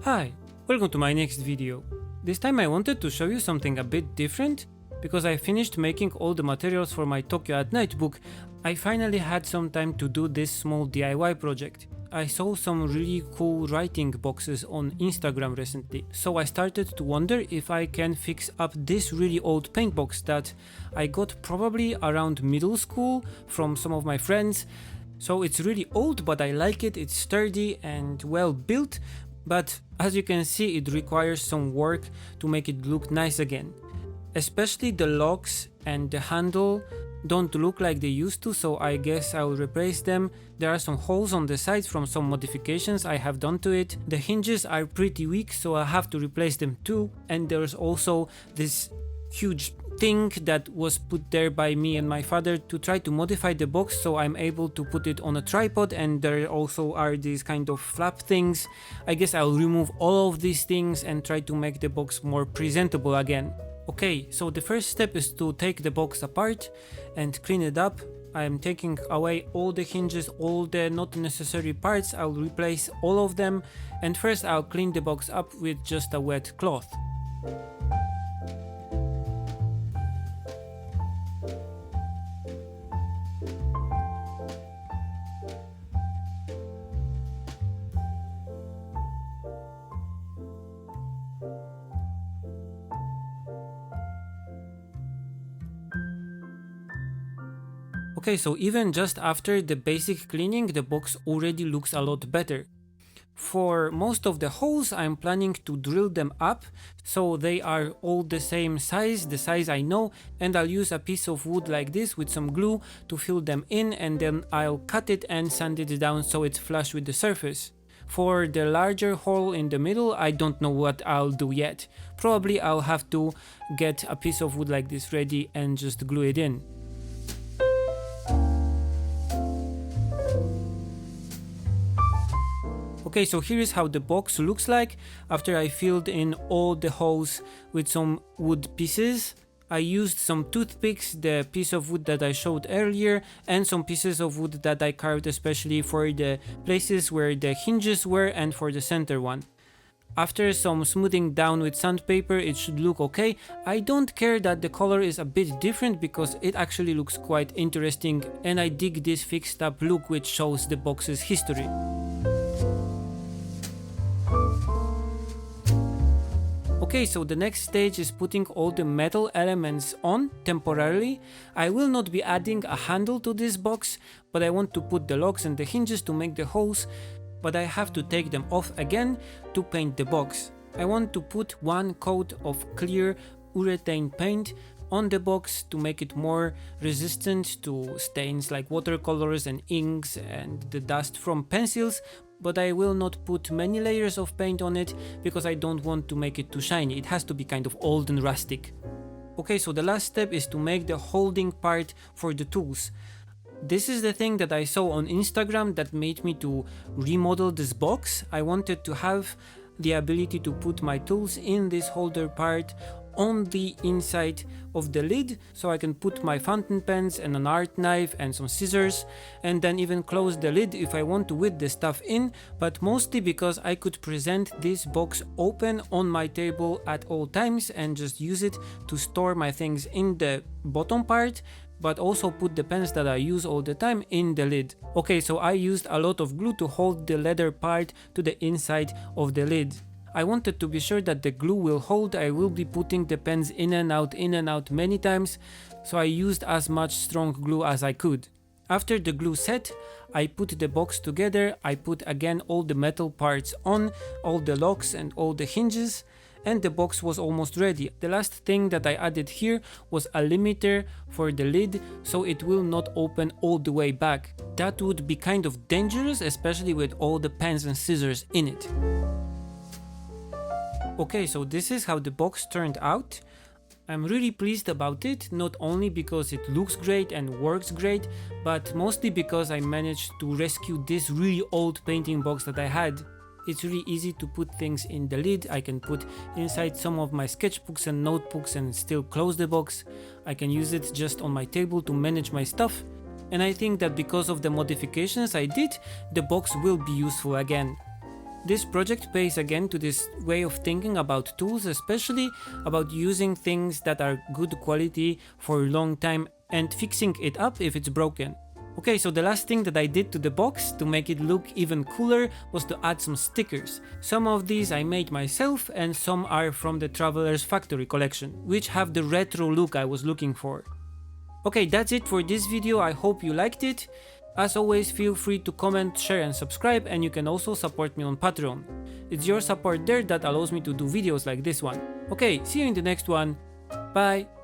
Hi, welcome to my next video. This time I wanted to show you something a bit different. Because I finished making all the materials for my Tokyo at Night book, I finally had some time to do this small DIY project. I saw some really cool writing boxes on Instagram recently, so I started to wonder if I can fix up this really old paint box that I got probably around middle school from some of my friends. So it's really old, but I like it, it's sturdy and well built, but as you can see it requires some work to make it look nice again. Especially the locks and the handle don't look like they used to, so I guess I will replace them. There are some holes on the sides from some modifications I have done to it. The hinges are pretty weak, so I have to replace them too. And there's also this huge thing that was put there by me and my father to try to modify the box so I'm able to put it on a tripod, and there also are these kind of flap things. I guess I'll remove all of these things and try to make the box more presentable again. Okay, so the first step is to take the box apart and clean it up. I am taking away all the hinges, all the not necessary parts. I'll replace all of them, and first I'll clean the box up with just a wet cloth. Okay, so even just after the basic cleaning, the box already looks a lot better. For most of the holes, I'm planning to drill them up so they are all the same size, the size I know, and I'll use a piece of wood like this with some glue to fill them in, and then I'll cut it and sand it down so it's flush with the surface. For the larger hole in the middle, I don't know what I'll do yet. Probably I'll have to get a piece of wood like this ready and just glue it in. Okay, so here is how the box looks like after I filled in all the holes with some wood pieces. I used some toothpicks, the piece of wood that I showed earlier, and some pieces of wood that I carved especially for the places where the hinges were and for the center one. After some smoothing down with sandpaper, it should look okay. I don't care that the color is a bit different because it actually looks quite interesting, and I dig this fixed up look which shows the box's history. Okay, so the next stage is putting all the metal elements on temporarily. I will not be adding a handle to this box, but I want to put the locks and the hinges to make the holes, but I have to take them off again to paint the box. I want to put one coat of clear urethane paint on the box to make it more resistant to stains like watercolors and inks and the dust from pencils, but I will not put many layers of paint on it because I don't want to make it too shiny. It has to be kind of old and rustic. Okay, so the last step is to make the holding part for the tools. This is the thing that I saw on Instagram that made me to remodel this box. I wanted to have the ability to put my tools in this holder part on the inside of the lid, so I can put my fountain pens and an art knife and some scissors, and then even close the lid if I want to with the stuff in, but mostly because I could present this box open on my table at all times and just use it to store my things in the bottom part, but also put the pens that I use all the time in the lid. Okay, so I used a lot of glue to hold the leather part to the inside of the lid. I wanted to be sure that the glue will hold. I will be putting the pens in and out many times, so I used as much strong glue as I could. After the glue set, I put the box together. I put again all the metal parts on, all the locks and all the hinges, and the box was almost ready. The last thing that I added here was a limiter for the lid so it will not open all the way back. That would be kind of dangerous, especially with all the pens and scissors in it. Okay, so this is how the box turned out. I'm really pleased about it, not only because it looks great and works great, but mostly because I managed to rescue this really old painting box that I had. It's really easy to put things in the lid. I can put inside some of my sketchbooks and notebooks and still close the box. I can use it just on my table to manage my stuff. And I think that because of the modifications I did, the box will be useful again. This project pays again to this way of thinking about tools, especially about using things that are good quality for a long time and fixing it up if it's broken. Okay, so the last thing that I did to the box to make it look even cooler was to add some stickers. Some of these I made myself and some are from the Traveler's Factory collection, which have the retro look I was looking for. Okay, that's it for this video, I hope you liked it. As always, feel free to comment, share and subscribe, and you can also support me on Patreon. It's your support there that allows me to do videos like this one. Okay, see you in the next one. Bye!